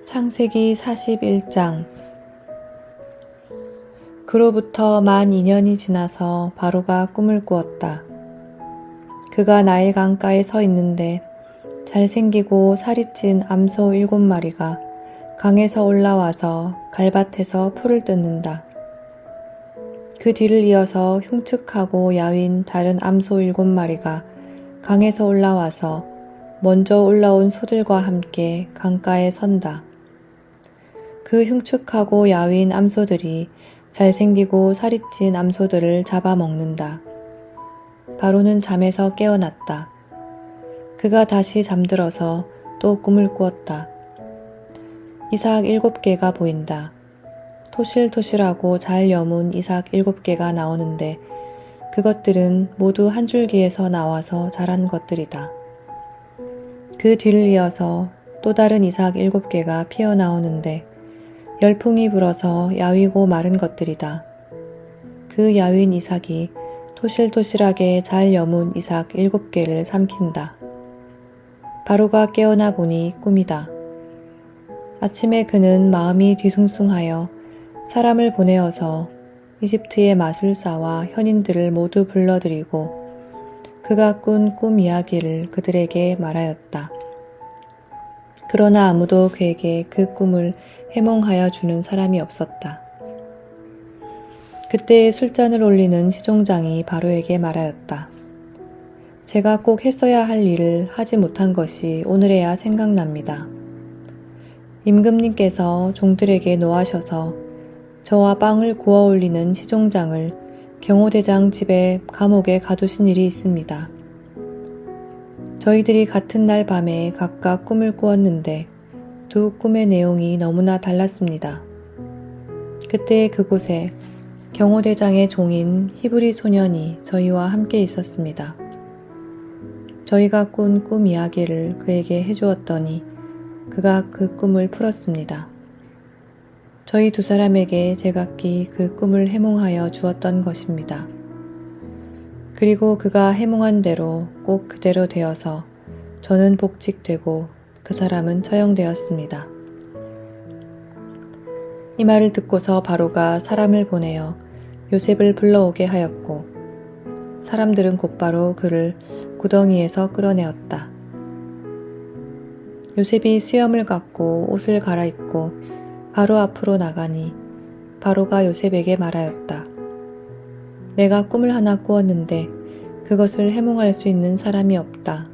창세기 41장. 그로부터 만 2년이 지나서 바로가 꿈을 꾸었다. 그가 나일 강가에 서 있는데 잘생기고 살이 찐 암소 7마리가 강에서 올라와서 갈밭에서 풀을 뜯는다. 그 뒤를 이어서 흉측하고 야윈 다른 암소 7마리가 강에서 올라와서 먼저 올라온 소들과 함께 강가에 선다. 그 흉측하고 야윈 암소들이 잘생기고 살이 찐 암소들을 잡아먹는다. 바로는 잠에서 깨어났다. 그가 다시 잠들어서 또 꿈을 꾸었다. 이삭 7개가 보인다. 토실토실하고 잘 여문 이삭 7개가 나오는데 그것들은 모두 한 줄기에서 나와서 자란 것들이다. 그 뒤를 이어서 또 다른 이삭 7개가 피어나오는데 열풍이 불어서 야위고 마른 것들이다. 그 야윈 이삭이 토실토실하게 잘 여문 이삭 7개를 삼킨다. 바로가 깨어나 보니 꿈이다. 아침에 그는 마음이 뒤숭숭하여 사람을 보내어서 이집트의 마술사와 현인들을 모두 불러들이고 그가 꾼 꿈 이야기를 그들에게 말하였다. 그러나 아무도 그에게 그 꿈을 해몽하여 주는 사람이 없었다. 그때 술잔을 올리는 시종장이 바로에게 말하였다. 제가 꼭 했어야 할 일을 하지 못한 것이 오늘에야 생각납니다. 임금님께서 종들에게 노하셔서 저와 빵을 구워 올리는 시종장을 경호대장 집에 감옥에 가두신 일이 있습니다. 저희들이 같은 날 밤에 각각 꿈을 꾸었는데 두 꿈의 내용이 너무나 달랐습니다. 그때 그곳에 경호대장의 종인 히브리 소년이 저희와 함께 있었습니다. 저희가 꾼 꿈 이야기를 그에게 해주었더니 그가 그 꿈을 풀었습니다. 저희 두 사람에게 제각기 그 꿈을 해몽하여 주었던 것입니다. 그리고 그가 해몽한 대로 꼭 그대로 되어서 저는 복직되고 그 사람은 처형되었습니다. 이 말을 듣고서 바로가 사람을 보내어 요셉을 불러오게 하였고 사람들은 곧바로 그를 구덩이에서 끌어내었다. 요셉이 수염을 깎고 옷을 갈아입고 바로 앞으로 나가니 바로가 요셉에게 말하였다. 내가 꿈을 하나 꾸었는데 그것을 해몽할 수 있는 사람이 없다.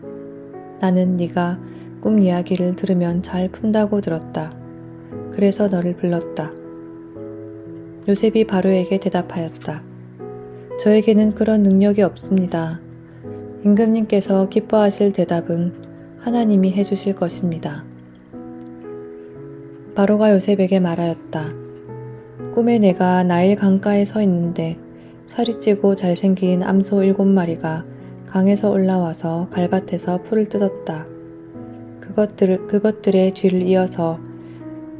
나는 네가 꿈 이야기를 들으면 잘 푼다고 들었다. 그래서 너를 불렀다. 요셉이 바로에게 대답하였다. 저에게는 그런 능력이 없습니다. 임금님께서 기뻐하실 대답은 하나님이 해주실 것입니다. 바로가 요셉에게 말하였다. 꿈에 내가 나일 강가에 서 있는데 살이 찌고 잘생긴 암소 7마리가 강에서 올라와서 갈밭에서 풀을 뜯었다. 그것들의 뒤를 이어서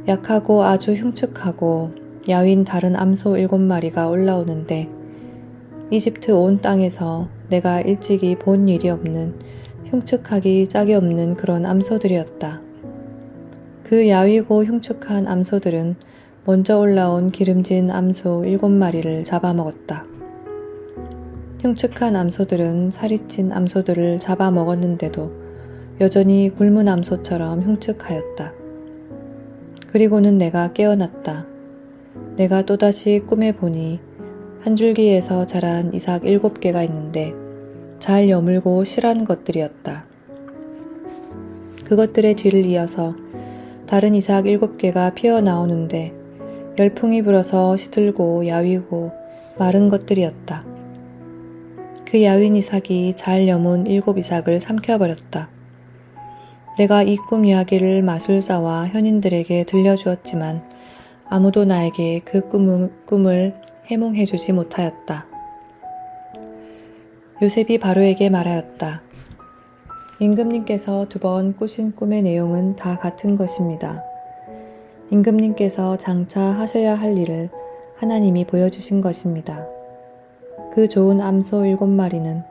약하고 아주 흉측하고 야윈 다른 암소 7마리가 올라오는데 이집트 온 땅에서 내가 일찍이 본 일이 없는 흉측하기 짝이 없는 그런 암소들이었다. 그 야위고 흉측한 암소들은 먼저 올라온 기름진 암소 7마리를 잡아먹었다. 흉측한 암소들은 살이 찐 암소들을 잡아먹었는데도 여전히 굶은 암소처럼 흉측하였다. 그리고는 내가 깨어났다. 내가 또다시 꿈에 보니 한 줄기에서 자란 이삭 7개가 있는데 잘 여물고 실한 것들이었다. 그것들의 뒤를 이어서 다른 이삭 7개가 피어나오는데 열풍이 불어서 시들고 야위고 마른 것들이었다. 그 야윈 이삭이 잘 여문 7 이삭을 삼켜버렸다. 내가 이 꿈 이야기를 마술사와 현인들에게 들려주었지만 아무도 나에게 그 꿈을 해몽해주지 못하였다. 요셉이 바로에게 말하였다. 임금님께서 2번 꾸신 꿈의 내용은 다 같은 것입니다. 임금님께서 장차 하셔야 할 일을 하나님이 보여주신 것입니다. 그 좋은 암소 7마리는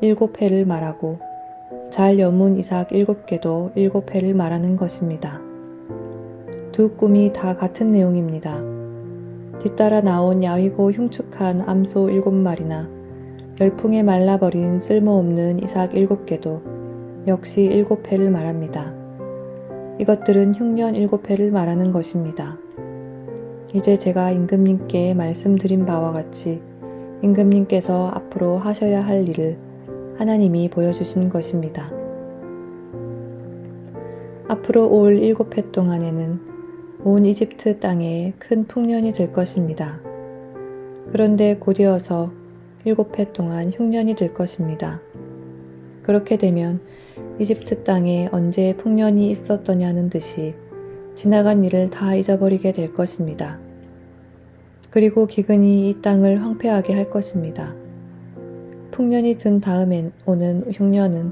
7해를 말하고 잘 여문 이삭 7개도 7해를 말하는 것입니다. 두 꿈이 다 같은 내용입니다. 뒤따라 나온 야위고 흉측한 암소 7마리나 열풍에 말라버린 쓸모없는 이삭 7개도 역시 7해를 말합니다. 이것들은 흉년 7해를 말하는 것입니다. 이제 제가 임금님께 말씀드린 바와 같이 임금님께서 앞으로 하셔야 할 일을 하나님이 보여주신 것입니다. 앞으로 올 7해 동안에는 온 이집트 땅에 큰 풍년이 될 것입니다. 그런데 곧이어서 7해 동안 흉년이 될 것입니다. 그렇게 되면 이집트 땅에 언제 풍년이 있었더냐는 듯이 지나간 일을 다 잊어버리게 될 것입니다. 그리고 기근이 이 땅을 황폐하게 할 것입니다. 풍년이 든 다음에 오는 흉년은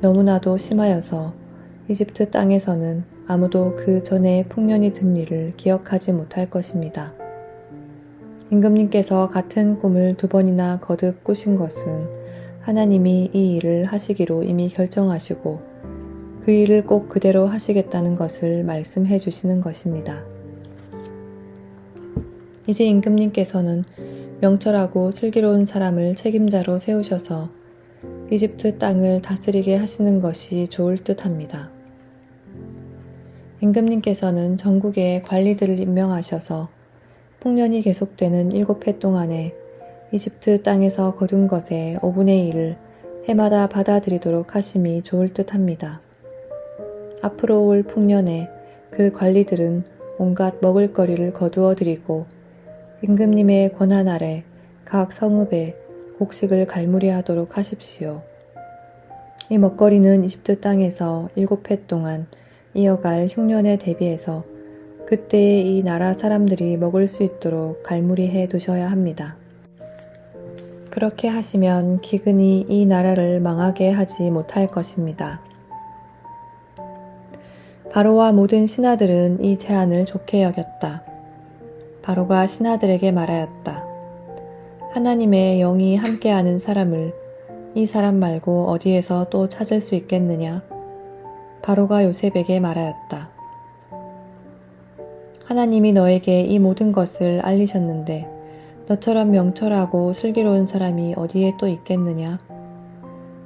너무나도 심하여서 이집트 땅에서는 아무도 그 전에 풍년이 든 일을 기억하지 못할 것입니다. 임금님께서 같은 꿈을 2번이나 거듭 꾸신 것은 하나님이 이 일을 하시기로 이미 결정하시고 그 일을 꼭 그대로 하시겠다는 것을 말씀해 주시는 것입니다. 이제 임금님께서는 명철하고 슬기로운 사람을 책임자로 세우셔서 이집트 땅을 다스리게 하시는 것이 좋을 듯합니다. 임금님께서는 전국에 관리들을 임명하셔서 풍년이 계속되는 7해 동안에 이집트 땅에서 거둔 것의 5분의 1을 해마다 받아들이도록 하심이 좋을 듯합니다. 앞으로 올 풍년에 그 관리들은 온갖 먹을거리를 거두어들이고 임금님의 권한 아래 각 성읍에 곡식을 갈무리하도록 하십시오. 이 먹거리는 이집트 땅에서 7해 동안 이어갈 흉년에 대비해서 그때에 이 나라 사람들이 먹을 수 있도록 갈무리해 두셔야 합니다. 그렇게 하시면 기근이 이 나라를 망하게 하지 못할 것입니다. 바로와 모든 신하들은 이 제안을 좋게 여겼다. 바로가 신하들에게 말하였다. 하나님의 영이 함께하는 사람을 이 사람 말고 어디에서 또 찾을 수 있겠느냐? 바로가 요셉에게 말하였다. 하나님이 너에게 이 모든 것을 알리셨는데 너처럼 명철하고 슬기로운 사람이 어디에 또 있겠느냐?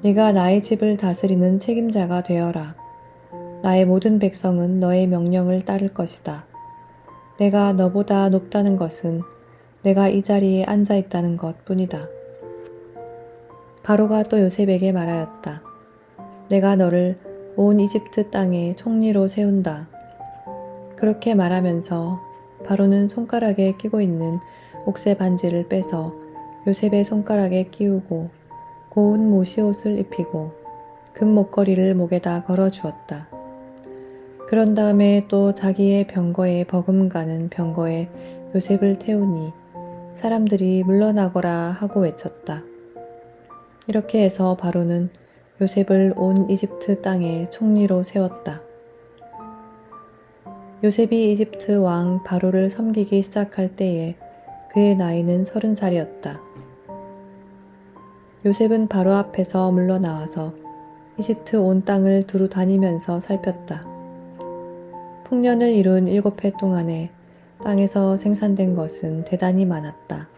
네가 나의 집을 다스리는 책임자가 되어라. 나의 모든 백성은 너의 명령을 따를 것이다. 내가 너보다 높다는 것은 내가 이 자리에 앉아 있다는 것 뿐이다. 바로가 또 요셉에게 말하였다. 내가 너를 온 이집트 땅의 총리로 세운다. 그렇게 말하면서 바로는 손가락에 끼고 있는 옥새 반지를 빼서 요셉의 손가락에 끼우고 고운 모시옷을 입히고 금 목걸이를 목에다 걸어 주었다. 그런 다음에 또 자기의 병거에 버금가는 병거에 요셉을 태우니 사람들이 물러나거라 하고 외쳤다. 이렇게 해서 바로는 요셉을 온 이집트 땅의 총리로 세웠다. 요셉이 이집트 왕 바로를 섬기기 시작할 때에 그의 나이는 30살이었다. 요셉은 바로 앞에서 물러나와서 이집트 온 땅을 두루 다니면서 살폈다. 풍년을 이룬 7해 동안에 땅에서 생산된 것은 대단히 많았다.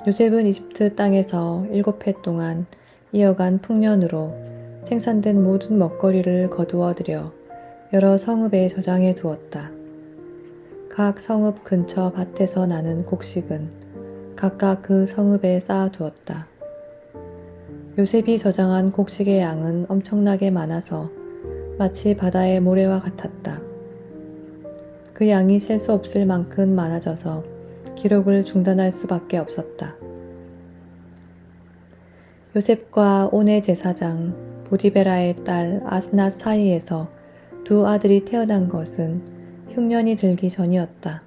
요셉은 이집트 땅에서 7해 동안 이어간 풍년으로 생산된 모든 먹거리를 거두어 들여 여러 성읍에 저장해 두었다. 각 성읍 근처 밭에서 나는 곡식은 각각 그 성읍에 쌓아 두었다. 요셉이 저장한 곡식의 양은 엄청나게 많아서 마치 바다의 모래와 같았다. 그 양이 셀 수 없을 만큼 많아져서 기록을 중단할 수밖에 없었다. 요셉과 온의 제사장 보디베라의 딸 아스낫 사이에서 두 아들이 태어난 것은 흉년이 들기 전이었다.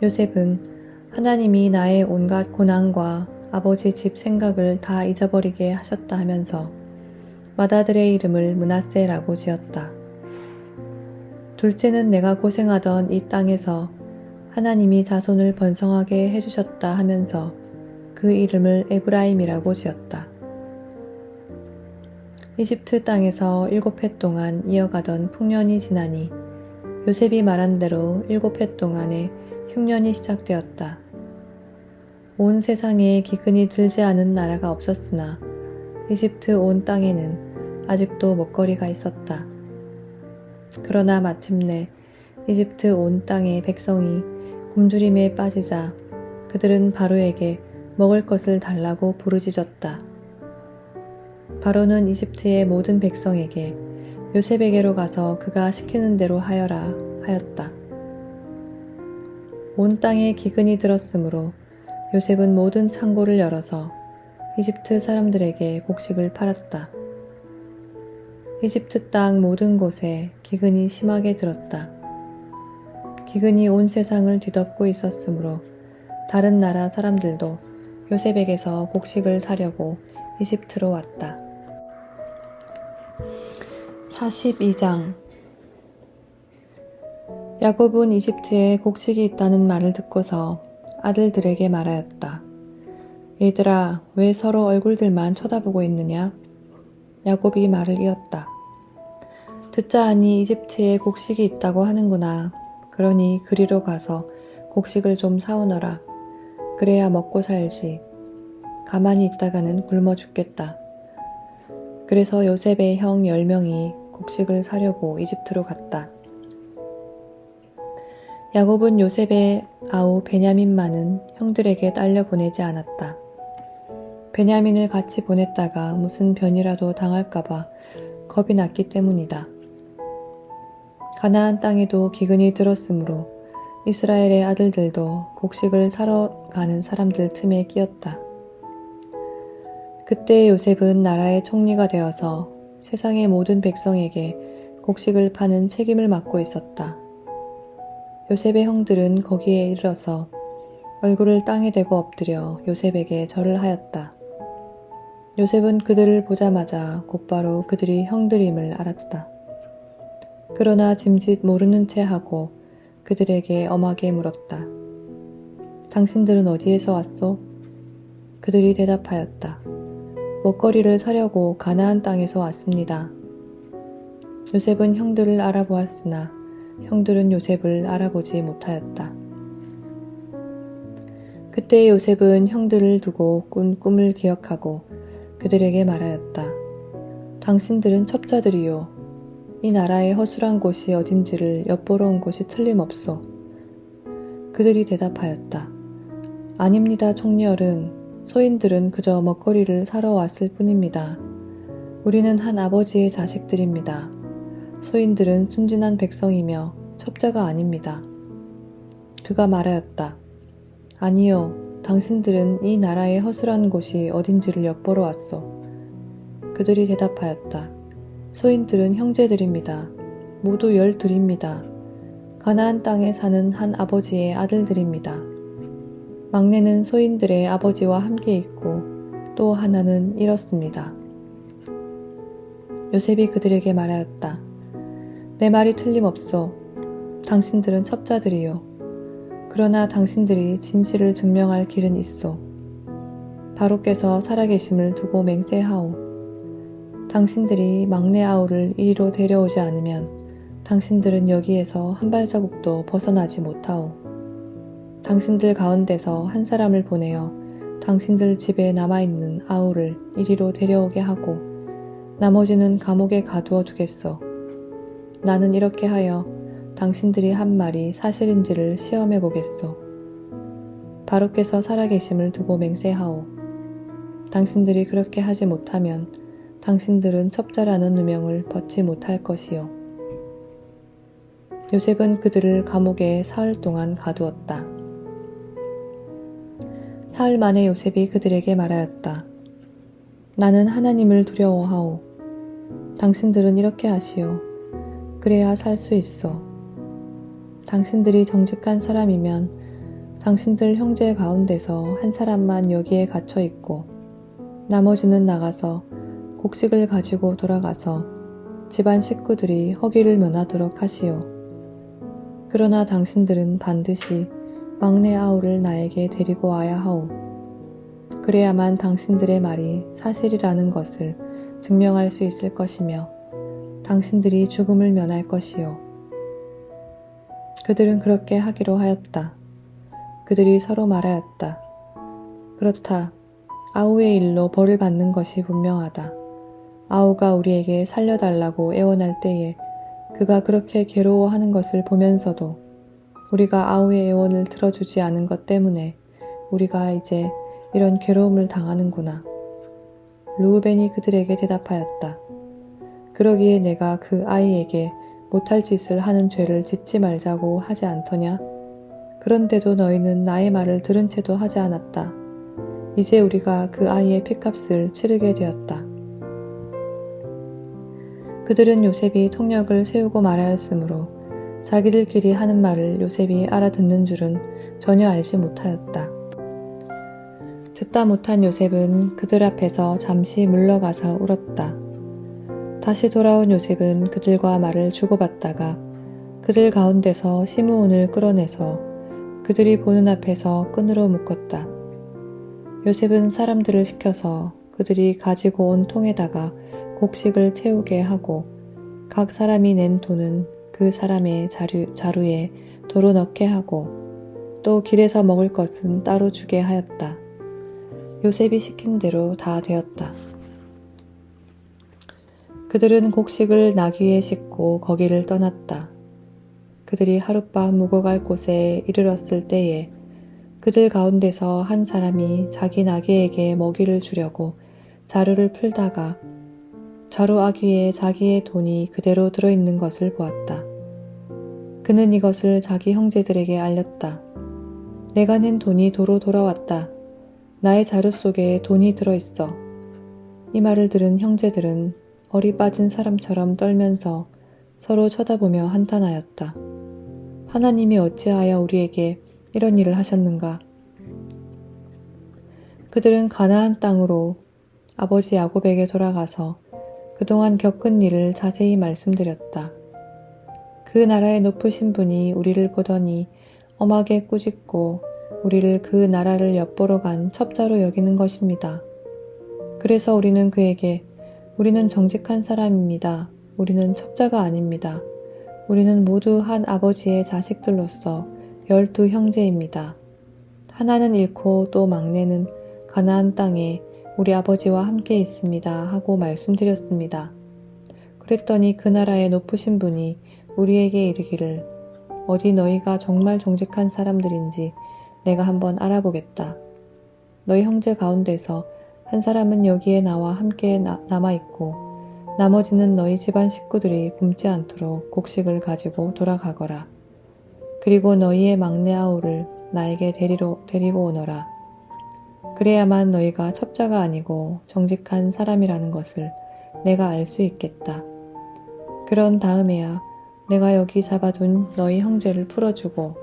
요셉은 하나님이 나의 온갖 고난과 아버지 집 생각을 다 잊어버리게 하셨다 하면서 맏아들의 이름을 므낫세라고 지었다. 둘째는 내가 고생하던 이 땅에서 하나님이 자손을 번성하게 해주셨다 하면서 그 이름을 에브라임이라고 지었다. 이집트 땅에서 7해 동안 이어가던 풍년이 지나니 요셉이 말한 대로 7해 동안의 흉년이 시작되었다. 온 세상에 기근이 들지 않은 나라가 없었으나 이집트 온 땅에는 아직도 먹거리가 있었다. 그러나 마침내 이집트 온 땅의 백성이 굶주림에 빠지자 그들은 바로에게 먹을 것을 달라고 부르짖었다. 바로는 이집트의 모든 백성에게 요셉에게로 가서 그가 시키는 대로 하여라 하였다. 온 땅에 기근이 들었으므로 요셉은 모든 창고를 열어서 이집트 사람들에게 곡식을 팔았다. 이집트 땅 모든 곳에 기근이 심하게 들었다. 기근이 온 세상을 뒤덮고 있었으므로 다른 나라 사람들도 요셉에게서 곡식을 사려고 이집트로 왔다. 42장 야곱은 이집트에 곡식이 있다는 말을 듣고서 아들들에게 말하였다. 얘들아, 왜 서로 얼굴들만 쳐다보고 있느냐? 야곱이 말을 이었다. 듣자 하니 이집트에 곡식이 있다고 하는구나. 그러니 그리로 가서 곡식을 좀 사오너라. 그래야 먹고 살지. 가만히 있다가는 굶어 죽겠다. 그래서 요셉의 형 10명이 곡식을 사려고 이집트로 갔다. 야곱은 요셉의 아우 베냐민만은 형들에게 딸려 보내지 않았다. 베냐민을 같이 보냈다가 무슨 변이라도 당할까봐 겁이 났기 때문이다. 가나안 땅에도 기근이 들었으므로 이스라엘의 아들들도 곡식을 사러 가는 사람들 틈에 끼었다. 그때 요셉은 나라의 총리가 되어서 세상의 모든 백성에게 곡식을 파는 책임을 맡고 있었다. 요셉의 형들은 거기에 이르러서 얼굴을 땅에 대고 엎드려 요셉에게 절을 하였다. 요셉은 그들을 보자마자 곧바로 그들이 형들임을 알았다. 그러나 짐짓 모르는 채 하고 그들에게 엄하게 물었다. 당신들은 어디에서 왔소? 그들이 대답하였다. 먹거리를 사려고 가나안 땅에서 왔습니다. 요셉은 형들을 알아보았으나 형들은 요셉을 알아보지 못하였다. 그때 요셉은 형들을 두고 꾼 꿈을 기억하고 그들에게 말하였다. 당신들은 첩자들이요. 이 나라의 허술한 곳이 어딘지를 엿보러 온 것이 틀림없소. 그들이 대답하였다. 아닙니다, 총리어른. 소인들은 그저 먹거리를 사러 왔을 뿐입니다. 우리는 한 아버지의 자식들입니다. 소인들은 순진한 백성이며 첩자가 아닙니다. 그가 말하였다. 아니요, 당신들은 이 나라의 허술한 곳이 어딘지를 엿보러 왔소. 그들이 대답하였다. 소인들은 형제들입니다. 모두 12입니다. 가나안 땅에 사는 한 아버지의 아들들입니다. 막내는 소인들의 아버지와 함께 있고 또 하나는 잃었습니다. 요셉이 그들에게 말하였다. 내 말이 틀림없소. 당신들은 첩자들이요. 그러나 당신들이 진실을 증명할 길은 있소. 바로께서 살아계심을 두고 맹세하오. 당신들이 막내 아우를 이리로 데려오지 않으면 당신들은 여기에서 한 발자국도 벗어나지 못하오. 당신들 가운데서 한 사람을 보내어 당신들 집에 남아있는 아우를 이리로 데려오게 하고 나머지는 감옥에 가두어 두겠소. 나는 이렇게 하여 당신들이 한 말이 사실인지를 시험해 보겠소. 바로께서 살아계심을 두고 맹세하오. 당신들이 그렇게 하지 못하면 당신들은 첩자라는 누명을 벗지 못할 것이요. 요셉은 그들을 감옥에 사흘 동안 가두었다. 사흘 만에 요셉이 그들에게 말하였다. 나는 하나님을 두려워하오. 당신들은 이렇게 하시오. 그래야 살 수 있어. 당신들이 정직한 사람이면 당신들 형제 가운데서 한 사람만 여기에 갇혀 있고 나머지는 나가서 곡식을 가지고 돌아가서 집안 식구들이 허기를 면하도록 하시오. 그러나 당신들은 반드시 막내 아우를 나에게 데리고 와야 하오. 그래야만 당신들의 말이 사실이라는 것을 증명할 수 있을 것이며 당신들이 죽음을 면할 것이요. 그들은 그렇게 하기로 하였다. 그들이 서로 말하였다. 그렇다. 아우의 일로 벌을 받는 것이 분명하다. 아우가 우리에게 살려달라고 애원할 때에 그가 그렇게 괴로워하는 것을 보면서도 우리가 아우의 애원을 들어주지 않은 것 때문에 우리가 이제 이런 괴로움을 당하는구나. 르우벤이 그들에게 대답하였다. 그러기에 내가 그 아이에게 못할 짓을 하는 죄를 짓지 말자고 하지 않더냐? 그런데도 너희는 나의 말을 들은 채도 하지 않았다. 이제 우리가 그 아이의 핏값을 치르게 되었다. 그들은 요셉이 통역을 세우고 말하였으므로 자기들끼리 하는 말을 요셉이 알아듣는 줄은 전혀 알지 못하였다. 듣다 못한 요셉은 그들 앞에서 잠시 물러가서 울었다. 다시 돌아온 요셉은 그들과 말을 주고받다가 그들 가운데서 시므온을 끌어내서 그들이 보는 앞에서 끈으로 묶었다. 요셉은 사람들을 시켜서 그들이 가지고 온 통에다가 곡식을 채우게 하고 각 사람이 낸 돈은 그 사람의 자루에 도로 넣게 하고 또 길에서 먹을 것은 따로 주게 하였다. 요셉이 시킨 대로 다 되었다. 그들은 곡식을 나귀에 싣고 거기를 떠났다. 그들이 하룻밤 묵어갈 곳에 이르렀을 때에 그들 가운데서 한 사람이 자기 나귀에게 먹이를 주려고 자루를 풀다가 자루 아귀에 자기의 돈이 그대로 들어있는 것을 보았다. 그는 이것을 자기 형제들에게 알렸다. 내가 낸 돈이 도로 돌아왔다. 나의 자루 속에 돈이 들어있어. 이 말을 들은 형제들은 얼이 빠진 사람처럼 떨면서 서로 쳐다보며 한탄하였다. 하나님이 어찌하여 우리에게 이런 일을 하셨는가? 그들은 가나안 땅으로 아버지 야곱에게 돌아가서 그동안 겪은 일을 자세히 말씀드렸다. 그 나라의 높으신 분이 우리를 보더니 엄하게 꾸짖고 우리를 그 나라를 엿보러 간 첩자로 여기는 것입니다. 그래서 우리는 그에게 우리는 정직한 사람입니다. 우리는 첩자가 아닙니다. 우리는 모두 한 아버지의 자식들로서 12 형제입니다. 하나는 잃고 또 막내는 가나안 땅에 우리 아버지와 함께 있습니다. 하고 말씀드렸습니다. 그랬더니 그 나라의 높으신 분이 우리에게 이르기를 어디 너희가 정말 정직한 사람들인지 내가 한번 알아보겠다. 너희 형제 가운데서 한 사람은 여기에 나와 함께 남아있고 나머지는 너희 집안 식구들이 굶지 않도록 곡식을 가지고 돌아가거라. 그리고 너희의 막내 아우를 나에게 데리고 오너라. 그래야만 너희가 첩자가 아니고 정직한 사람이라는 것을 내가 알 수 있겠다. 그런 다음에야 내가 여기 잡아둔 너희 형제를 풀어주고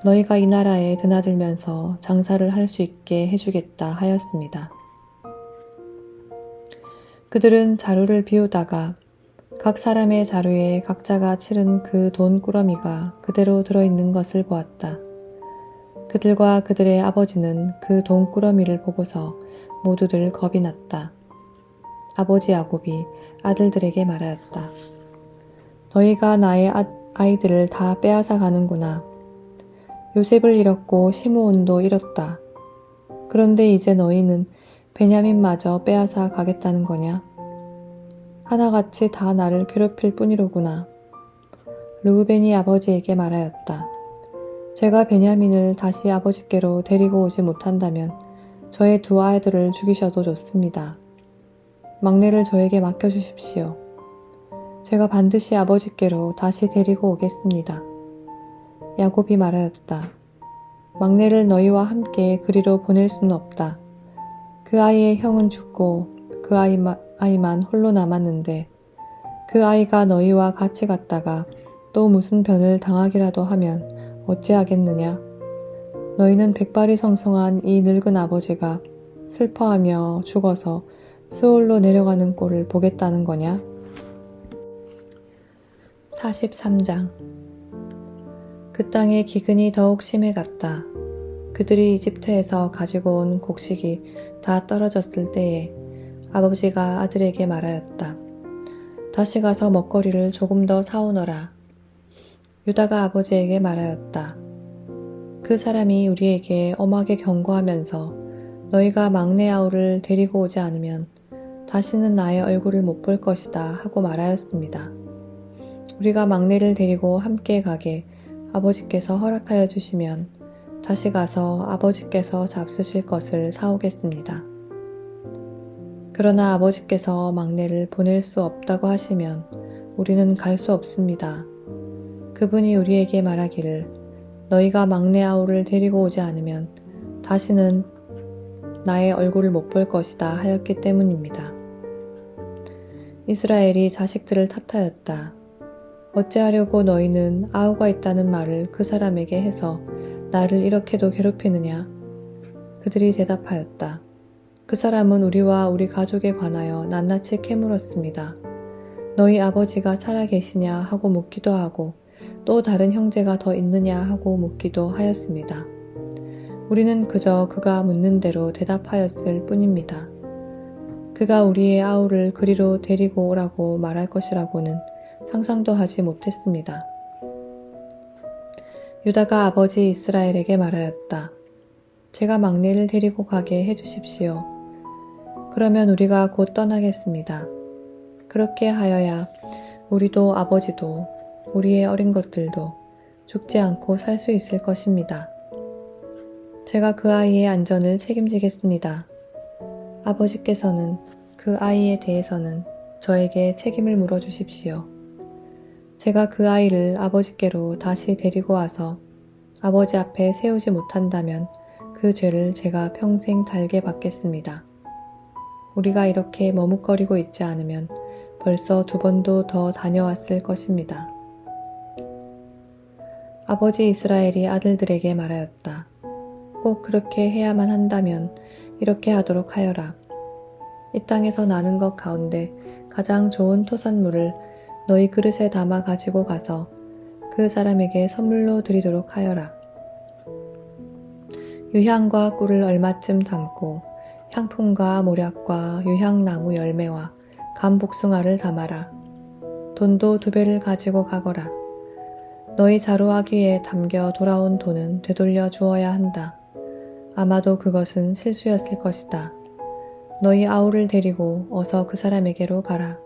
너희가 이 나라에 드나들면서 장사를 할 수 있게 해주겠다 하였습니다. 그들은 자루를 비우다가 각 사람의 자루에 각자가 치른 그 돈 꾸러미가 그대로 들어있는 것을 보았다. 그들과 그들의 아버지는 그 돈 꾸러미를 보고서 모두들 겁이 났다. 아버지 야곱이 아들들에게 말하였다. 너희가 나의 아이들을 다 빼앗아 가는구나. 요셉을 잃었고 시므온도 잃었다. 그런데 이제 너희는 베냐민마저 빼앗아 가겠다는 거냐? 하나같이 다 나를 괴롭힐 뿐이로구나. 르우벤이 아버지에게 말하였다. 제가 베냐민을 다시 아버지께로 데리고 오지 못한다면 저의 2 아이들을 죽이셔도 좋습니다. 막내를 저에게 맡겨주십시오. 제가 반드시 아버지께로 다시 데리고 오겠습니다. 야곱이 말하였다. 막내를 너희와 함께 그리로 보낼 수는 없다. 그 아이의 형은 죽고 그 아이만 홀로 남았는데 그 아이가 너희와 같이 갔다가 또 무슨 변을 당하기라도 하면 어찌하겠느냐? 너희는 백발이 성성한 이 늙은 아버지가 슬퍼하며 죽어서 스올로 내려가는 꼴을 보겠다는 거냐? 43장 그 땅의 기근이 더욱 심해갔다. 그들이 이집트에서 가지고 온 곡식이 다 떨어졌을 때에 아버지가 아들에게 말하였다. 다시 가서 먹거리를 조금 더 사오너라. 유다가 아버지에게 말하였다. 그 사람이 우리에게 엄하게 경고하면서 너희가 막내 아우를 데리고 오지 않으면 다시는 나의 얼굴을 못 볼 것이다 하고 말하였습니다. 우리가 막내를 데리고 함께 가게 아버지께서 허락하여 주시면 다시 가서 아버지께서 잡수실 것을 사오겠습니다. 그러나 아버지께서 막내를 보낼 수 없다고 하시면 우리는 갈 수 없습니다. 그분이 우리에게 말하기를 너희가 막내 아우를 데리고 오지 않으면 다시는 나의 얼굴을 못 볼 것이다 하였기 때문입니다. 이스라엘이 자식들을 탓하였다. 어찌하려고 너희는 아우가 있다는 말을 그 사람에게 해서 나를 이렇게도 괴롭히느냐? 그들이 대답하였다. 그 사람은 우리와 우리 가족에 관하여 낱낱이 캐물었습니다. 너희 아버지가 살아 계시냐 하고 묻기도 하고 또 다른 형제가 더 있느냐 하고 묻기도 하였습니다. 우리는 그저 그가 묻는 대로 대답하였을 뿐입니다. 그가 우리의 아우를 그리로 데리고 오라고 말할 것이라고는 상상도 하지 못했습니다. 유다가 아버지 이스라엘에게 말하였다. 제가 막내를 데리고 가게 해주십시오. 그러면 우리가 곧 떠나겠습니다. 그렇게 하여야 우리도 아버지도 우리의 어린 것들도 죽지 않고 살 수 있을 것입니다. 제가 그 아이의 안전을 책임지겠습니다. 아버지께서는 그 아이에 대해서는 저에게 책임을 물어주십시오. 제가 그 아이를 아버지께로 다시 데리고 와서 아버지 앞에 세우지 못한다면 그 죄를 제가 평생 달게 받겠습니다. 우리가 이렇게 머뭇거리고 있지 않으면 벌써 2번도 더 다녀왔을 것입니다. 아버지 이스라엘이 아들들에게 말하였다. 꼭 그렇게 해야만 한다면 이렇게 하도록 하여라. 이 땅에서 나는 것 가운데 가장 좋은 토산물을 너희 그릇에 담아 가지고 가서 그 사람에게 선물로 드리도록 하여라. 유향과 꿀을 얼마쯤 담고 향품과 모략과 유향나무 열매와 감복숭아를 담아라. 돈도 2배를 가지고 가거라. 너희 자루아귀에 담겨 돌아온 돈은 되돌려 주어야 한다. 아마도 그것은 실수였을 것이다. 너희 아우를 데리고 어서 그 사람에게로 가라.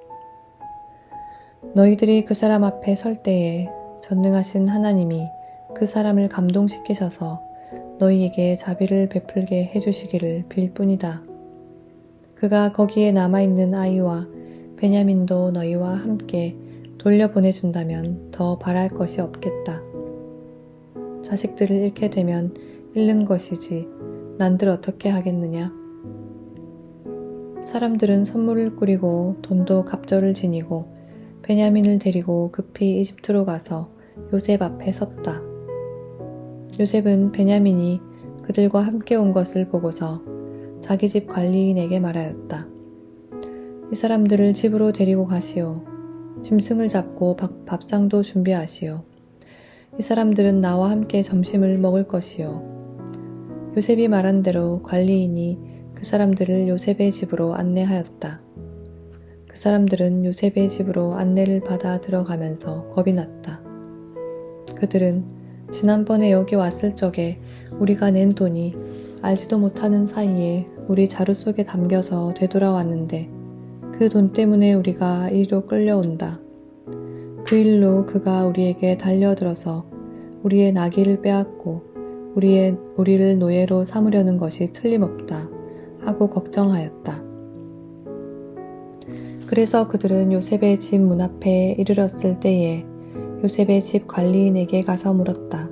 너희들이 그 사람 앞에 설 때에 전능하신 하나님이 그 사람을 감동시키셔서 너희에게 자비를 베풀게 해주시기를 빌 뿐이다. 그가 거기에 남아있는 아이와 베냐민도 너희와 함께 돌려보내준다면 더 바랄 것이 없겠다. 자식들을 잃게 되면 잃는 것이지 난들 어떻게 하겠느냐. 사람들은 선물을 꾸리고 돈도 갑절을 지니고 베냐민을 데리고 급히 이집트로 가서 요셉 앞에 섰다. 요셉은 베냐민이 그들과 함께 온 것을 보고서 자기 집 관리인에게 말하였다. 이 사람들을 집으로 데리고 가시오. 짐승을 잡고 밥상도 준비하시오. 이 사람들은 나와 함께 점심을 먹을 것이오. 요셉이 말한 대로 관리인이 그 사람들을 요셉의 집으로 안내하였다. 그 사람들은 요셉의 집으로 안내를 받아 들어가면서 겁이 났다. 그들은 지난번에 여기 왔을 적에 우리가 낸 돈이 알지도 못하는 사이에 우리 자루 속에 담겨서 되돌아왔는데 그 돈 때문에 우리가 이리로 끌려온다. 그 일로 그가 우리에게 달려들어서 우리의 나귀를 빼앗고 우리를 노예로 삼으려는 것이 틀림없다 하고 걱정하였다. 그래서 그들은 요셉의 집 문 앞에 이르렀을 때에 요셉의 집 관리인에게 가서 물었다.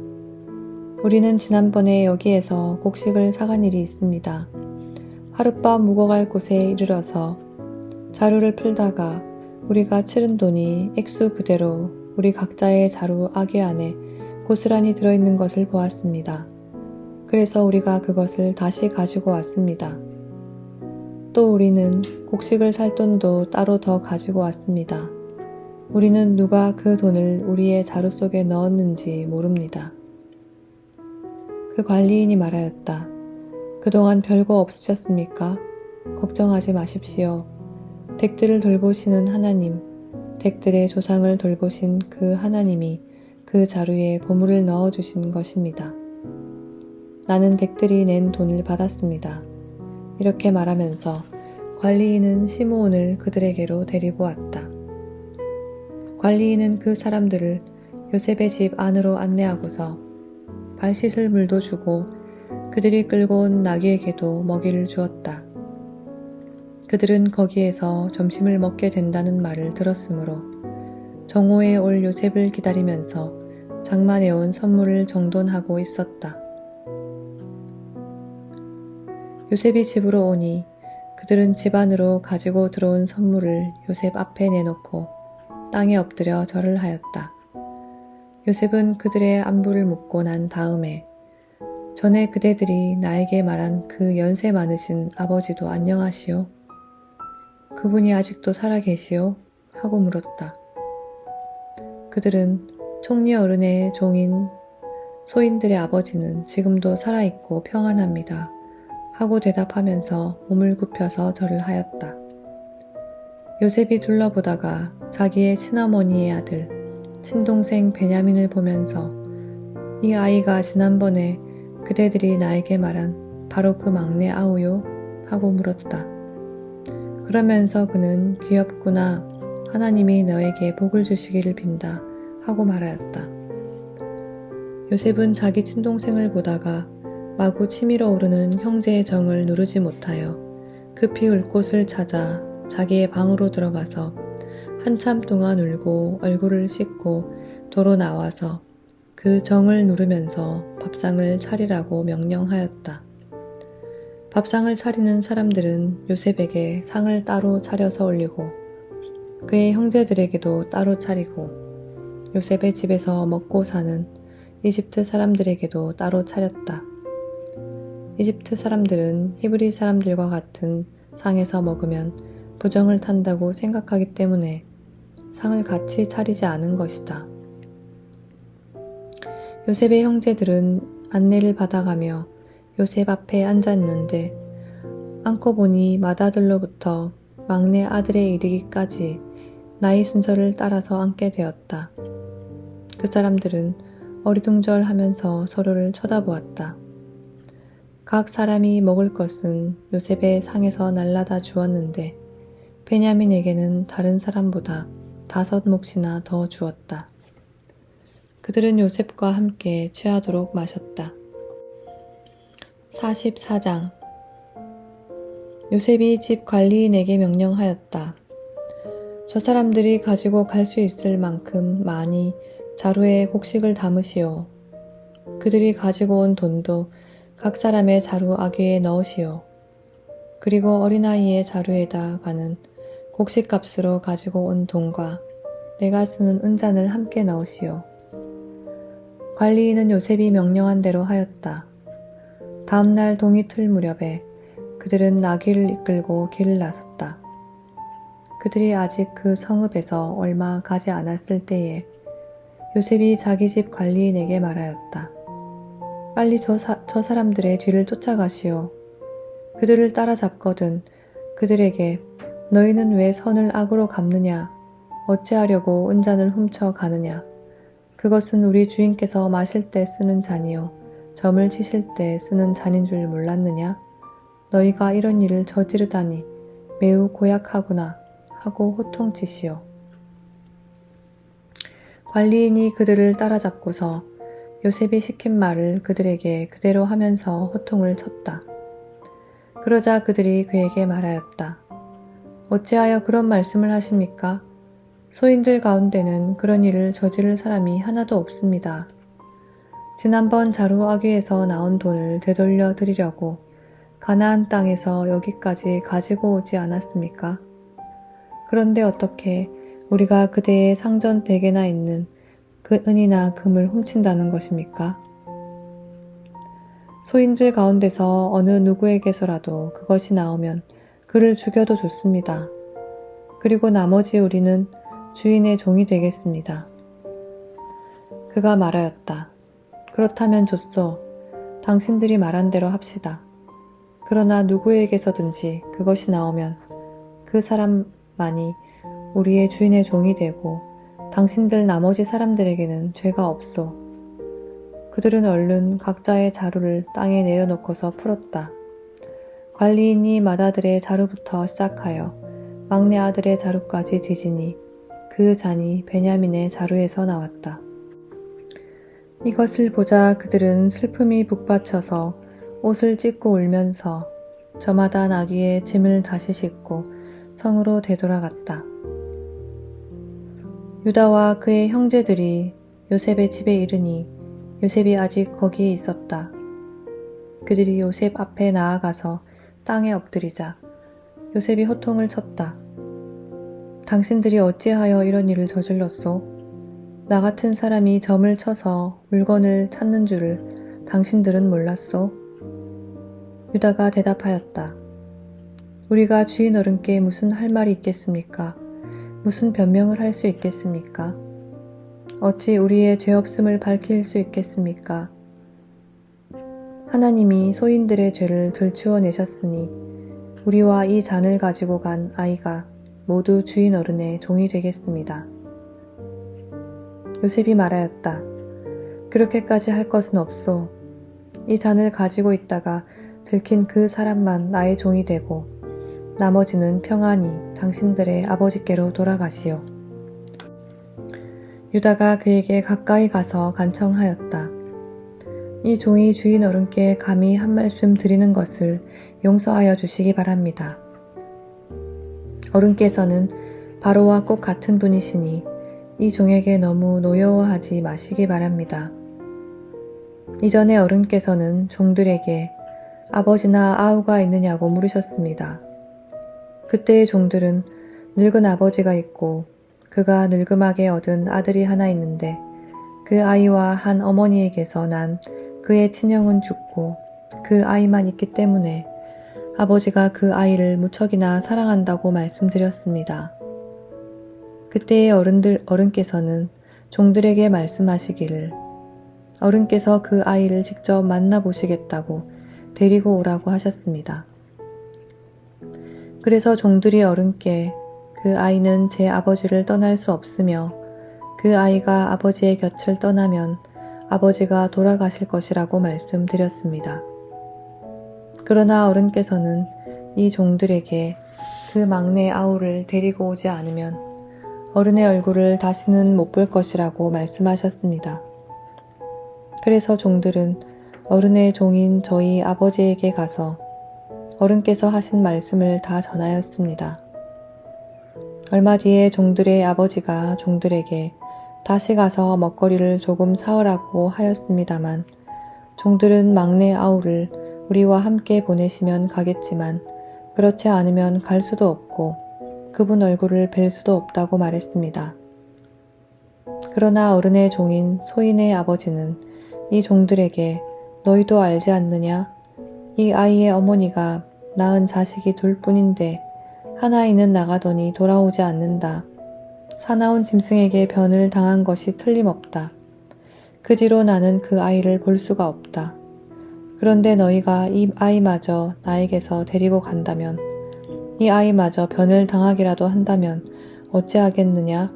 우리는 지난번에 여기에서 곡식을 사간 일이 있습니다. 하룻밤 묵어갈 곳에 이르러서 자루를 풀다가 우리가 치른 돈이 액수 그대로 우리 각자의 자루 아귀 안에 고스란히 들어있는 것을 보았습니다. 그래서 우리가 그것을 다시 가지고 왔습니다. 또 우리는 곡식을 살 돈도 따로 더 가지고 왔습니다. 우리는 누가 그 돈을 우리의 자루 속에 넣었는지 모릅니다. 그 관리인이 말하였다. 그동안 별거 없으셨습니까? 걱정하지 마십시오. 댁들을 돌보시는 하나님, 댁들의 조상을 돌보신 그 하나님이 그 자루에 보물을 넣어주신 것입니다. 나는 댁들이 낸 돈을 받았습니다. 이렇게 말하면서 관리인은 시므온을 그들에게로 데리고 왔다. 관리인은 그 사람들을 요셉의 집 안으로 안내하고서 발 씻을 물도 주고 그들이 끌고 온 나귀에게도 먹이를 주었다. 그들은 거기에서 점심을 먹게 된다는 말을 들었으므로 정오에 올 요셉을 기다리면서 장만해온 선물을 정돈하고 있었다. 요셉이 집으로 오니 그들은 집 안으로 가지고 들어온 선물을 요셉 앞에 내놓고 땅에 엎드려 절을 하였다. 요셉은 그들의 안부를 묻고 난 다음에 전에 그대들이 나에게 말한 그 연세 많으신 아버지도 안녕하시오? 그분이 아직도 살아 계시오? 하고 물었다. 그들은 총리 어른의 종인 소인들의 아버지는 지금도 살아있고 평안합니다. 하고 대답하면서 몸을 굽혀서 절을 하였다. 요셉이 둘러보다가 자기의 친어머니의 아들, 친동생 베냐민을 보면서 이 아이가 지난번에 그대들이 나에게 말한 바로 그 막내 아우요? 하고 물었다. 그러면서 그는 귀엽구나. 하나님이 너에게 복을 주시기를 빈다. 하고 말하였다. 요셉은 자기 친동생을 보다가 마구 치밀어 오르는 형제의 정을 누르지 못하여 급히 울 곳을 찾아 자기의 방으로 들어가서 한참 동안 울고 얼굴을 씻고 도로 나와서 그 정을 누르면서 밥상을 차리라고 명령하였다. 밥상을 차리는 사람들은 요셉에게 상을 따로 차려서 올리고 그의 형제들에게도 따로 차리고 요셉의 집에서 먹고 사는 이집트 사람들에게도 따로 차렸다. 이집트 사람들은 히브리 사람들과 같은 상에서 먹으면 부정을 탄다고 생각하기 때문에 상을 같이 차리지 않은 것이다. 요셉의 형제들은 안내를 받아가며 요셉 앞에 앉았는데 앉고 보니 맏아들로부터 막내 아들에 이르기까지 나이 순서를 따라서 앉게 되었다. 그 사람들은 어리둥절하면서 서로를 쳐다보았다. 각 사람이 먹을 것은 요셉의 상에서 날라다 주었는데 베냐민에게는 다른 사람보다 5몫이나 더 주었다. 그들은 요셉과 함께 취하도록 마셨다. 44장 요셉이 집 관리인에게 명령하였다. 저 사람들이 가지고 갈 수 있을 만큼 많이 자루에 곡식을 담으시오. 그들이 가지고 온 돈도 각 사람의 자루 아귀에 넣으시오. 그리고 어린아이의 자루에다가는 곡식값으로 가지고 온 돈과 내가 쓰는 은잔을 함께 넣으시오. 관리인은 요셉이 명령한 대로 하였다. 다음날 동이틀 무렵에 그들은 나귀를 이끌고 길을 나섰다. 그들이 아직 그 성읍에서 얼마 가지 않았을 때에 요셉이 자기 집 관리인에게 말하였다. 빨리 저 사람들의 뒤를 쫓아가시오. 그들을 따라잡거든 그들에게 너희는 왜 선을 악으로 갚느냐? 어찌하려고 은잔을 훔쳐 가느냐? 그것은 우리 주인께서 마실 때 쓰는 잔이요 점을 치실 때 쓰는 잔인 줄 몰랐느냐? 너희가 이런 일을 저지르다니 매우 고약하구나 하고 호통치시오. 관리인이 그들을 따라잡고서 요셉이 시킨 말을 그들에게 그대로 하면서 호통을 쳤다. 그러자 그들이 그에게 말하였다. 어찌하여 그런 말씀을 하십니까? 소인들 가운데는 그런 일을 저지를 사람이 하나도 없습니다. 지난번 자루 아귀에서 나온 돈을 되돌려 드리려고 가나안 땅에서 여기까지 가지고 오지 않았습니까? 그런데 어떻게 우리가 그대의 상전 댁에나 있는 그 은이나 금을 훔친다는 것입니까? 소인들 가운데서 어느 누구에게서라도 그것이 나오면 그를 죽여도 좋습니다. 그리고 나머지 우리는 주인의 종이 되겠습니다. 그가 말하였다. 그렇다면 좋소. 당신들이 말한 대로 합시다. 그러나 누구에게서든지 그것이 나오면 그 사람만이 우리의 주인의 종이 되고 당신들 나머지 사람들에게는 죄가 없소. 그들은 얼른 각자의 자루를 땅에 내려놓고서 풀었다. 관리인이 맏아들의 자루부터 시작하여 막내 아들의 자루까지 뒤지니 그 잔이 베냐민의 자루에서 나왔다. 이것을 보자 그들은 슬픔이 북받쳐서 옷을 찢고 울면서 저마다 나귀의 짐을 다시 싣고 성으로 되돌아갔다. 유다와 그의 형제들이 요셉의 집에 이르니 요셉이 아직 거기에 있었다. 그들이 요셉 앞에 나아가서 땅에 엎드리자 요셉이 호통을 쳤다. 당신들이 어찌하여 이런 일을 저질렀소? 나 같은 사람이 점을 쳐서 물건을 찾는 줄을 당신들은 몰랐소? 유다가 대답하였다. 우리가 주인 어른께 무슨 할 말이 있겠습니까? 무슨 변명을 할 수 있겠습니까? 어찌 우리의 죄 없음을 밝힐 수 있겠습니까? 하나님이 소인들의 죄를 들추어 내셨으니 우리와 이 잔을 가지고 간 아이가 모두 주인 어른의 종이 되겠습니다. 요셉이 말하였다. 그렇게까지 할 것은 없소. 이 잔을 가지고 있다가 들킨 그 사람만 나의 종이 되고 나머지는 평안히 당신들의 아버지께로 돌아가시오. 유다가 그에게 가까이 가서 간청하였다. 이 종이 주인 어른께 감히 한 말씀 드리는 것을 용서하여 주시기 바랍니다. 어른께서는 바로와 꼭 같은 분이시니 이 종에게 너무 노여워하지 마시기 바랍니다. 이전에 어른께서는 종들에게 아버지나 아우가 있느냐고 물으셨습니다. 그때의 종들은 늙은 아버지가 있고 그가 늙음하게 얻은 아들이 하나 있는데 그 아이와 한 어머니에게서 난 그의 친형은 죽고 그 아이만 있기 때문에 아버지가 그 아이를 무척이나 사랑한다고 말씀드렸습니다. 그때의 어른께서는 종들에게 말씀하시기를 어른께서 그 아이를 직접 만나보시겠다고 데리고 오라고 하셨습니다. 그래서 종들이 어른께 그 아이는 제 아버지를 떠날 수 없으며 그 아이가 아버지의 곁을 떠나면 아버지가 돌아가실 것이라고 말씀드렸습니다. 그러나 어른께서는 이 종들에게 그 막내 아우를 데리고 오지 않으면 어른의 얼굴을 다시는 못 볼 것이라고 말씀하셨습니다. 그래서 종들은 어른의 종인 저희 아버지에게 가서 어른께서 하신 말씀을 다 전하였습니다. 얼마 뒤에 종들의 아버지가 종들에게 다시 가서 먹거리를 조금 사오라고 하였습니다만 종들은 막내 아우를 우리와 함께 보내시면 가겠지만 그렇지 않으면 갈 수도 없고 그분 얼굴을 뵐 수도 없다고 말했습니다. 그러나 어른의 종인 소인의 아버지는 이 종들에게 너희도 알지 않느냐? 이 아이의 어머니가 낳은 자식이 둘뿐인데 하나이는 나가더니 돌아오지 않는다. 사나운 짐승에게 변을 당한 것이 틀림없다. 그 뒤로 나는 그 아이를 볼 수가 없다. 그런데 너희가 이 아이마저 나에게서 데리고 간다면 이 아이마저 변을 당하기라도 한다면 어찌하겠느냐?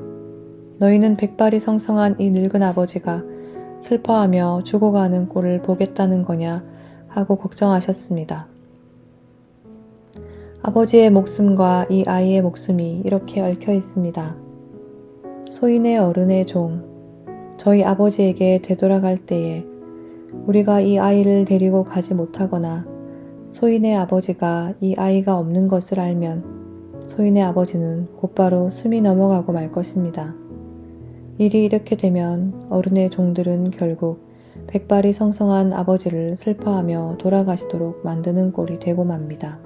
너희는 백발이 성성한 이 늙은 아버지가 슬퍼하며 죽어가는 꼴을 보겠다는 거냐 하고 걱정하셨습니다. 아버지의 목숨과 이 아이의 목숨이 이렇게 얽혀 있습니다. 소인의 어른의 종, 저희 아버지에게 되돌아갈 때에 우리가 이 아이를 데리고 가지 못하거나 소인의 아버지가 이 아이가 없는 것을 알면 소인의 아버지는 곧바로 숨이 넘어가고 말 것입니다. 일이 이렇게 되면 어른의 종들은 결국 백발이 성성한 아버지를 슬퍼하며 돌아가시도록 만드는 꼴이 되고 맙니다.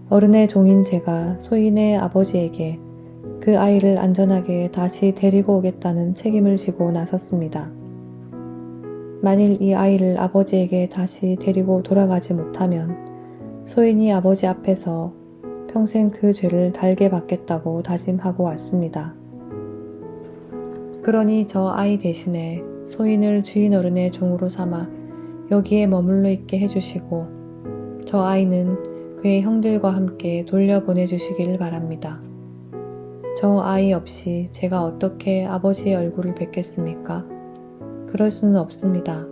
어른의 종인 제가 소인의 아버지에게 그 아이를 안전하게 다시 데리고 오겠다는 책임을 지고 나섰습니다. 만일 이 아이를 아버지에게 다시 데리고 돌아가지 못하면 소인이 아버지 앞에서 평생 그 죄를 달게 받겠다고 다짐하고 왔습니다. 그러니 저 아이 대신에 소인을 주인 어른의 종으로 삼아 여기에 머물러 있게 해주시고 저 아이는 그의 형들과 함께 돌려보내주시기를 바랍니다. 저 아이 없이 제가 어떻게 아버지의 얼굴을 뵙겠습니까? 그럴 수는 없습니다.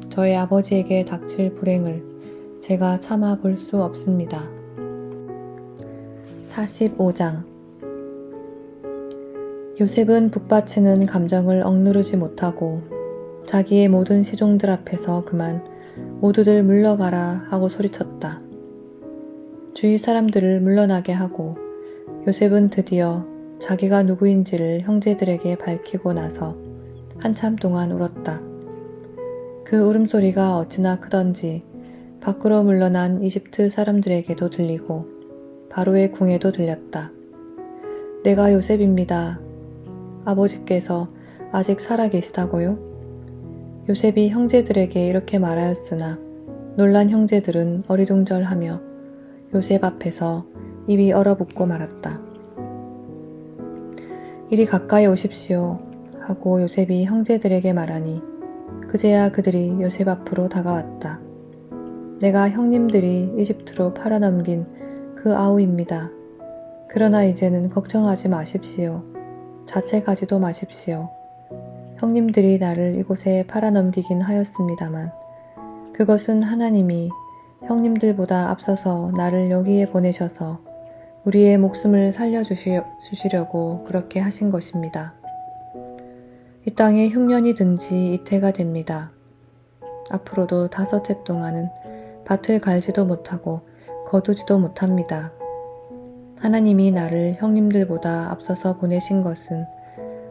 저의 아버지에게 닥칠 불행을 제가 참아 볼 수 없습니다. 45장 요셉은 북받치는 감정을 억누르지 못하고 자기의 모든 시종들 앞에서 그만 모두들 물러가라 하고 소리쳤다. 주위 사람들을 물러나게 하고 요셉은 드디어 자기가 누구인지를 형제들에게 밝히고 나서 한참 동안 울었다. 그 울음소리가 어찌나 크던지 밖으로 물러난 이집트 사람들에게도 들리고 바로의 궁에도 들렸다. 내가 요셉입니다. 아버지께서 아직 살아계시다고요? 요셉이 형제들에게 이렇게 말하였으나 놀란 형제들은 어리둥절하며 요셉 앞에서 입이 얼어붙고 말았다. 이리 가까이 오십시오 하고 요셉이 형제들에게 말하니 그제야 그들이 요셉 앞으로 다가왔다. 내가 형님들이 이집트로 팔아넘긴 그 아우입니다. 그러나 이제는 걱정하지 마십시오. 자책하지도 마십시오. 형님들이 나를 이곳에 팔아넘기긴 하였습니다만 그것은 하나님이 형님들보다 앞서서 나를 여기에 보내셔서 우리의 목숨을 살려주시려고 그렇게 하신 것입니다. 이 땅에 흉년이 든 지 이태가 됩니다. 앞으로도 5해 동안은 밭을 갈지도 못하고 거두지도 못합니다. 하나님이 나를 형님들보다 앞서서 보내신 것은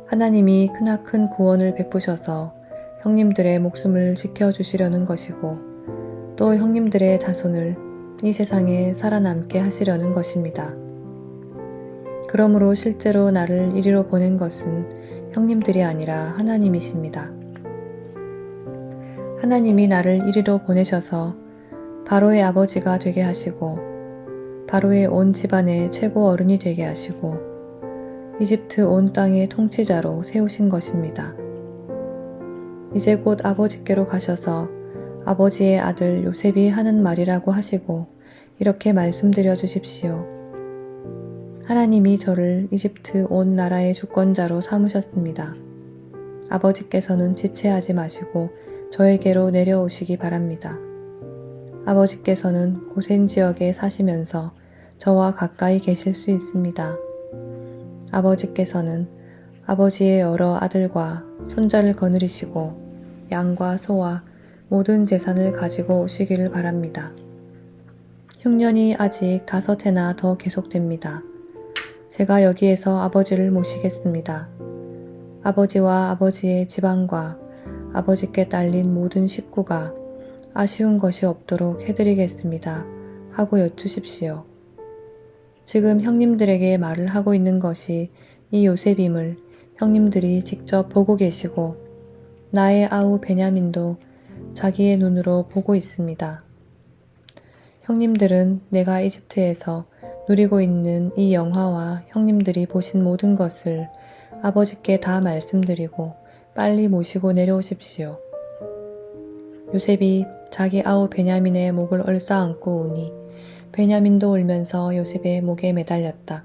하나님이 크나큰 구원을 베푸셔서 형님들의 목숨을 지켜주시려는 것이고 또 형님들의 자손을 이 세상에 살아남게 하시려는 것입니다. 그러므로 실제로 나를 이리로 보낸 것은 형님들이 아니라 하나님이십니다. 하나님이 나를 이리로 보내셔서 바로의 아버지가 되게 하시고 바로의 온 집안의 최고 어른이 되게 하시고 이집트 온 땅의 통치자로 세우신 것입니다. 이제 곧 아버지께로 가셔서 아버지의 아들 요셉이 하는 말이라고 하시고 이렇게 말씀드려 주십시오. 하나님이 저를 이집트 온 나라의 주권자로 삼으셨습니다. 아버지께서는 지체하지 마시고 저에게로 내려오시기 바랍니다. 아버지께서는 고센 지역에 사시면서 저와 가까이 계실 수 있습니다. 아버지께서는 아버지의 여러 아들과 손자를 거느리시고 양과 소와 모든 재산을 가지고 오시기를 바랍니다. 흉년이 아직 5해나 더 계속됩니다. 제가 여기에서 아버지를 모시겠습니다. 아버지와 아버지의 집안과 아버지께 딸린 모든 식구가 아쉬운 것이 없도록 해드리겠습니다. 하고 여쭈십시오. 지금 형님들에게 말을 하고 있는 것이 이 요셉임을 형님들이 직접 보고 계시고 나의 아우 베냐민도 자기의 눈으로 보고 있습니다. 형님들은 내가 이집트에서 누리고 있는 이 영화와 형님들이 보신 모든 것을 아버지께 다 말씀드리고 빨리 모시고 내려오십시오. 요셉이 자기 아우 베냐민의 목을 얼싸안고 우니 베냐민도 울면서 요셉의 목에 매달렸다.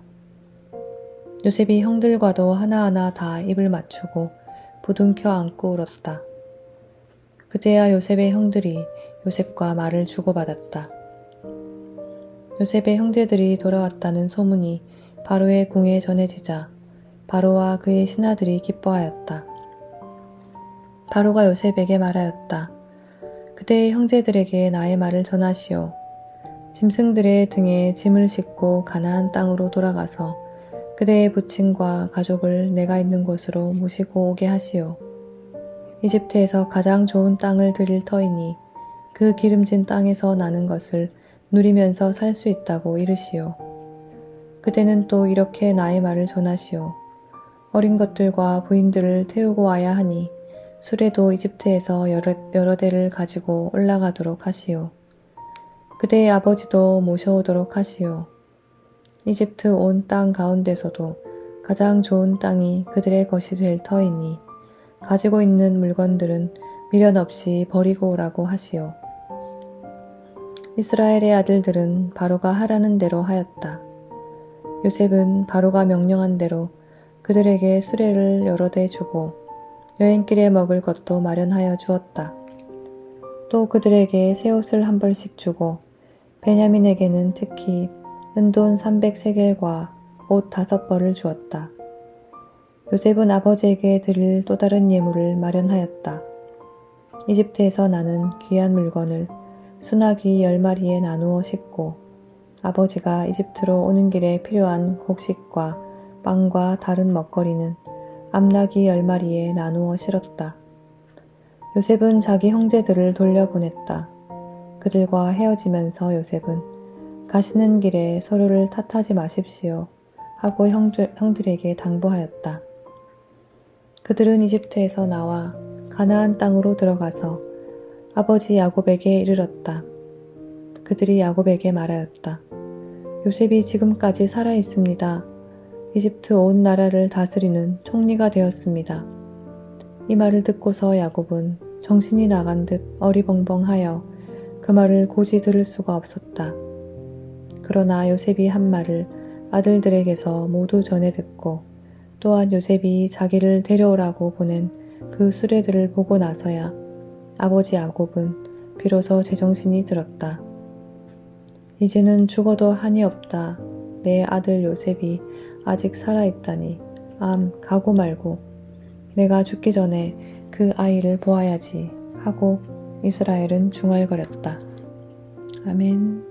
요셉이 형들과도 하나하나 다 입을 맞추고 부둥켜 안고 울었다. 그제야 요셉의 형들이 요셉과 말을 주고받았다. 요셉의 형제들이 돌아왔다는 소문이 바로의 궁에 전해지자 바로와 그의 신하들이 기뻐하였다. 바로가 요셉에게 말하였다. 그대의 형제들에게 나의 말을 전하시오. 짐승들의 등에 짐을 싣고 가나안 땅으로 돌아가서 그대의 부친과 가족을 내가 있는 곳으로 모시고 오게 하시오. 이집트에서 가장 좋은 땅을 드릴 터이니 그 기름진 땅에서 나는 것을 누리면서 살 수 있다고 이르시오. 그대는 또 이렇게 나의 말을 전하시오. 어린 것들과 부인들을 태우고 와야 하니 수레도 이집트에서 여러 대를 가지고 올라가도록 하시오. 그대의 아버지도 모셔오도록 하시오. 이집트 온 땅 가운데서도 가장 좋은 땅이 그들의 것이 될 터이니 가지고 있는 물건들은 미련 없이 버리고 오라고 하시오. 이스라엘의 아들들은 바로가 하라는 대로 하였다. 요셉은 바로가 명령한 대로 그들에게 수레를 여러 대 주고 여행길에 먹을 것도 마련하여 주었다. 또 그들에게 새 옷을 한 벌씩 주고 베냐민에게는 특히 은돈 300세겔과 옷 5벌을 주었다. 요셉은 아버지에게 드릴 또 다른 예물을 마련하였다. 이집트에서 나는 귀한 물건을 수나귀 10마리에 나누어 싣고 아버지가 이집트로 오는 길에 필요한 곡식과 빵과 다른 먹거리는 암나귀 10마리에 나누어 실었다. 요셉은 자기 형제들을 돌려보냈다. 그들과 헤어지면서 요셉은 가시는 길에 서로를 탓하지 마십시오 하고 형들에게 당부하였다. 그들은 이집트에서 나와 가나안 땅으로 들어가서 아버지 야곱에게 이르렀다. 그들이 야곱에게 말하였다. 요셉이 지금까지 살아 있습니다. 이집트 온 나라를 다스리는 총리가 되었습니다. 이 말을 듣고서 야곱은 정신이 나간 듯 어리벙벙하여 그 말을 고지 들을 수가 없었다. 그러나 요셉이 한 말을 아들들에게서 모두 전해 듣고 또한 요셉이 자기를 데려오라고 보낸 그 수레들을 보고 나서야 아버지 야곱은 비로소 제정신이 들었다. 이제는 죽어도 한이 없다. 내 아들 요셉이 아직 살아있다니. 가고 말고 내가 죽기 전에 그 아이를 보아야지 하고 이스라엘은 중얼거렸다. 아멘.